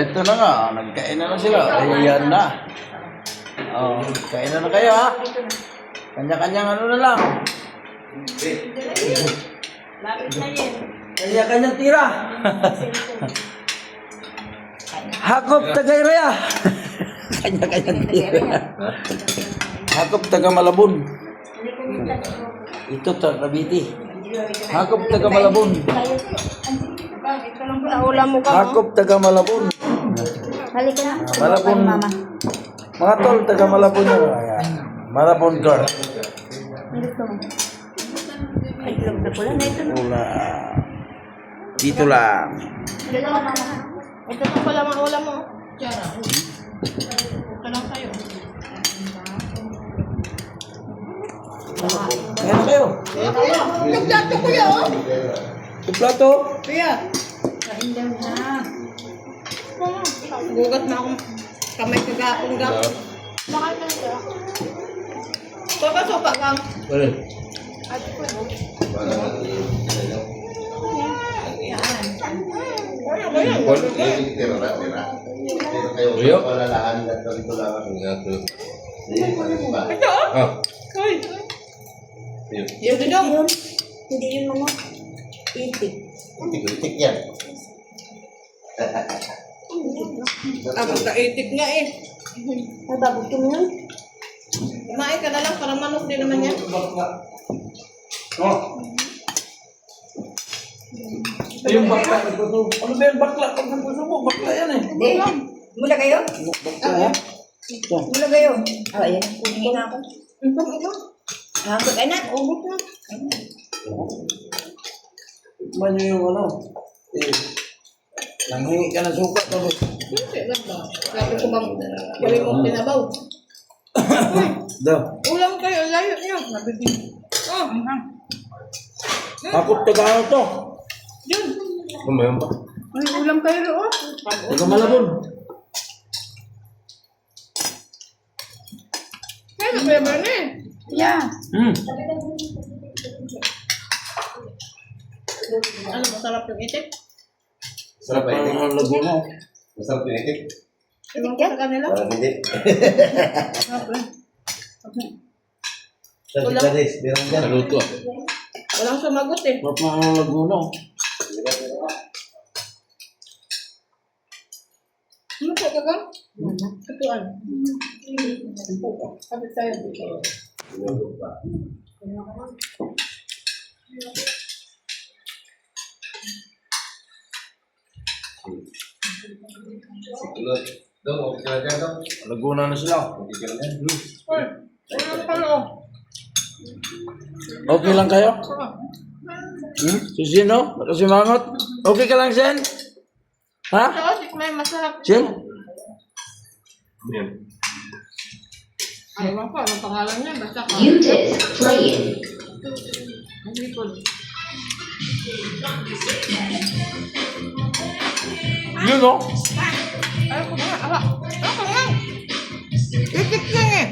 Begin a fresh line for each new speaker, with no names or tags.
Ito na nga, nagkainan na sila. Ayan na. Oh, kainan na kayo ha. Kanya-kanyang ano na lang.
Lapit na yan.
Kanya-kanyang tira. Hakop Tagayraya. Kanya-kanyang tira. Hakop taga Malabon. Ito taga Cavite. Hakop taga Malabon.
Naulam mo ka mo.
Hakop taga Malabon.
Halika na.
Malabon.
Mama.
Mga tol, taga Malabon yun. Ayan. Malabon girl.
Gusto mo. Ay, ilang na pula na ito.
Wala. Dito lang.
Ito pa pala mga ulam mo. Tiara. Ito lang sa'yo.
Ayan na kayo.
Nagdato ko yun.
Yung plato.
Kuya. Kain daw na. Gugat na akong kamay kagapong gap. Bakit na ito? Pagkasopa kang.
Wala.
Ate ko. Ito? Hoy. Yung dudong. Hindi yun mga itik.
Itik yan.
Magka-itik nga eh. Nababog ka mo yun? Kumain ka na lang, parang manok din naman yan.
Oh. Yung bakla. Ano ba yung bakla? Pag nagpuso mo, bakla yan eh.
Hindi. Mula kayo?
Bakla yan.
Mula kayo? Oh, ayan. Kunin na ako.
Ito.
Hanggang ay na.
Ubus na.
Tikman nyo yung ano. Nanghingi ka ng suka. Tapos.
Hindi lang ba? Sabi ko bang gawin mo tinabaw.
Daw.
Ulam kayo, layo niyo. Sabi ko. Oh.
Hakop taga ano to?
Yun.
Kumayon ba?
Ay, ulam kayo roon.
Taga Malabon.
Kaya nagbeber na eh. Yeah. Ano, masarap yung itik?
Sarap ba
Parang
itik?
ang Laguna.
Masarap yung itik?
Ewan ko sa kanila.
Parang hindi.
Wala.
Sa Garis, meron dyan.
Saluto.
Walang sumagot eh.
Parang ang Laguna.
Ano po gagang? Ituan. Sabi tayo dito.
Dong, okay ka dyan, Dong?
Laguna na sila.
Okay ka dyan?
Uy, ulam ka loob.
Okay lang kayo? Si Sino? Nakasimangot? Okay ka lang, Sen? Ha?
Ito, tikmay, masarap.
Sen?
Ayaw ko, anong pangalan niya? Basta ka.
Muted playing.
Hindi ko.
Yun o.
Ayaw ko nga, awa. Ayaw ko nga. Itik lang eh.